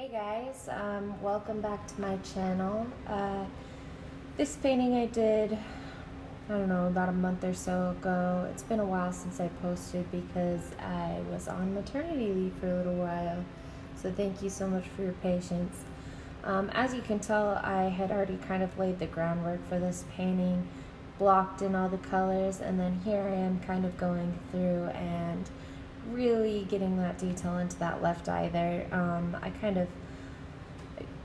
Hey guys, welcome back to my channel. This painting I did, I don't know, about a month or so ago. It's been a while since I posted because I was on maternity leave for a little while. So thank you so much for your patience. As you can tell, I had already kind of laid the groundwork for this painting, blocked in all the colors, and then here I am kind of going through and really getting that detail into that left eye there.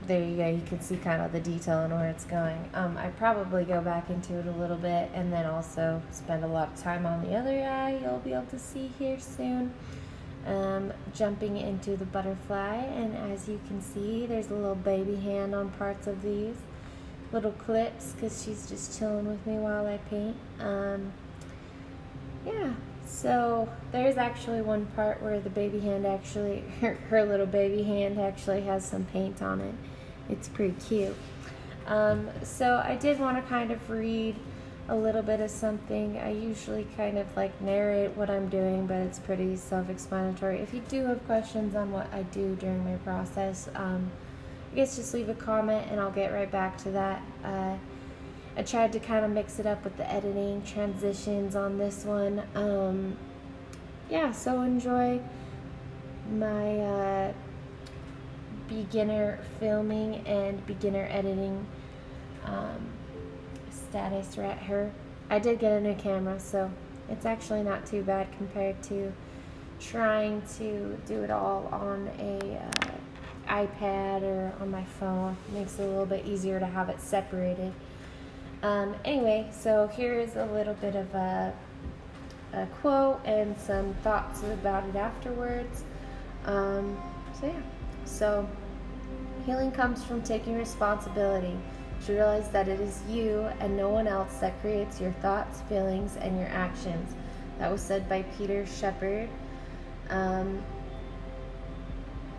There you go, you can see kind of the detail and where it's going. I probably go back into it a little bit and then also spend a lot of time on the other eye. You'll be able to see here soon. Jumping into the butterfly, and as you can see, there's a little baby hand on parts of these little clips because she's just chilling with me while I paint. Yeah. So there's actually one part where the baby hand actually, her little baby hand actually has some paint on it. It's pretty cute. So I did want to kind of read a little bit of something. I usually kind of like narrate what I'm doing, but it's pretty self-explanatory. If you do have questions on what I do during my process, I guess just leave a comment and I'll get right back to that. I tried to kind of mix it up with the editing transitions on this one. Yeah, so enjoy my beginner filming and beginner editing status right here. I did get a new camera, so it's actually not too bad compared to trying to do it all on a iPad or on my phone. It makes it a little bit easier to have it separated. Anyway, so here is a little bit of a quote and some thoughts about it afterwards. So healing comes from taking responsibility to realize that it is you and no one else that creates your thoughts, feelings, and your actions. That was said by Peter Shepard.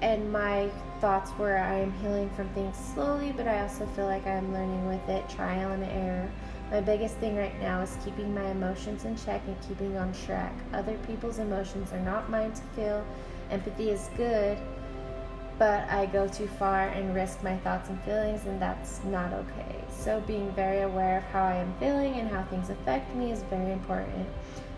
And my thoughts were, I am healing from things slowly, but I also feel like I'm learning with it, trial and error. My biggest thing right now is keeping my emotions in check and keeping on track. Other people's emotions are not mine to feel. Empathy is good, but I go too far and risk my thoughts and feelings, and that's not okay. So being very aware of how I am feeling and how things affect me is very important.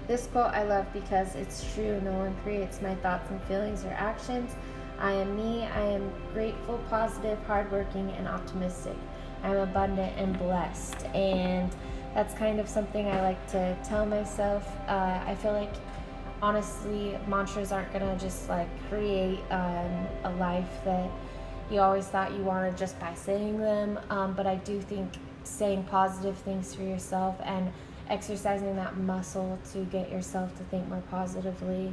This quote I love because it's true. No one creates my thoughts and feelings or actions. I am me. I am grateful, positive, hardworking, and optimistic. I'm abundant and blessed. And that's kind of something I like to tell myself. I feel like, honestly, mantras aren't going to just like create a life that you always thought you wanted just by saying them. But I do think saying positive things for yourself and exercising that muscle to get yourself to think more positively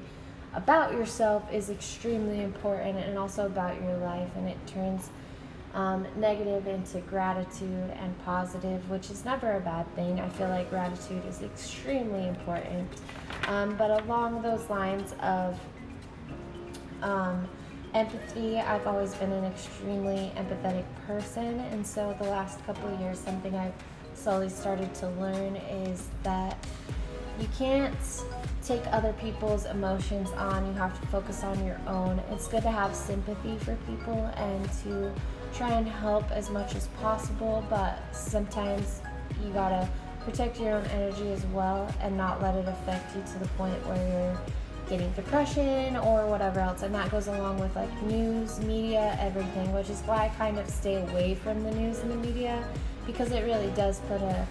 about yourself is extremely important, and also about your life, and it turns negative into gratitude and positive, which is never a bad thing. I feel like gratitude is extremely important, but along those lines of empathy, I've always been an extremely empathetic person, and so the last couple of years, something I've slowly started to learn is that you can't take other people's emotions on. You have to focus on your own. It's good to have sympathy for people and to try and help as much as possible, but sometimes you gotta protect your own energy as well and not let it affect you to the point where you're getting depression or whatever else. And that goes along with like news, media, everything, which is why I kind of stay away from the news and the media, because it really does put a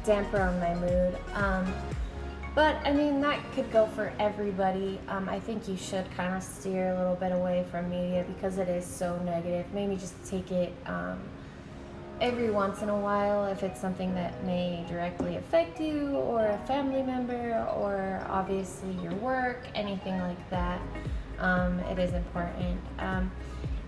damper on my mood. But I mean, that could go for everybody. I think you should kind of steer a little bit away from media because it is so negative. Maybe just take it every once in a while if it's something that may directly affect you or a family member or obviously your work, anything like that. It is important.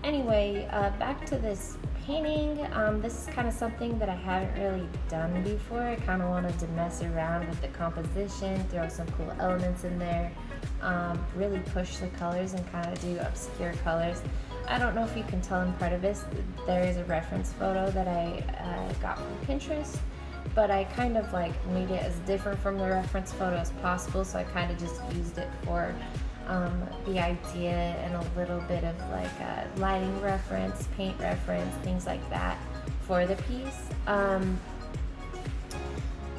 Anyway, back to this painting. This is kind of something that I haven't really done before. I kind of wanted to mess around with the composition, throw some cool elements in there, really push the colors and kind of do obscure colors. I don't know if you can tell in part of this, there is a reference photo that I got from Pinterest, but I kind of like made it as different from the reference photo as possible, so I kind of just used it for the idea and a little bit of like a lighting reference, paint reference, things like that for the piece.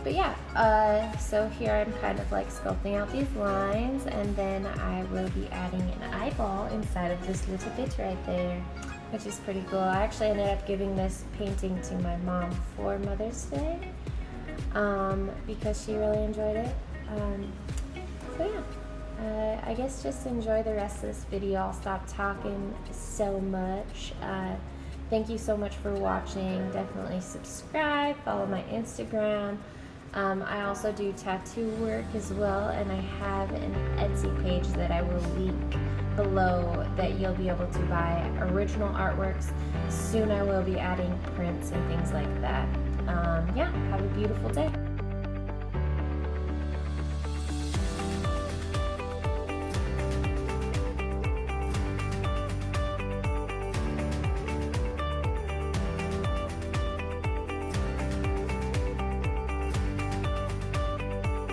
But yeah, so here I'm kind of like sculpting out these lines, and then I will be adding an eyeball inside of this little bit right there, which is pretty cool. I actually ended up giving this painting to my mom for Mother's Day because she really enjoyed it. So yeah, I guess just enjoy the rest of this video. I'll stop talking so much. Thank you so much for watching. Definitely subscribe, follow my Instagram. I also do tattoo work as well, and I have an Etsy page that I will link below that you'll be able to buy original artworks. Soon I will be adding prints and things like that. Yeah, have a beautiful day.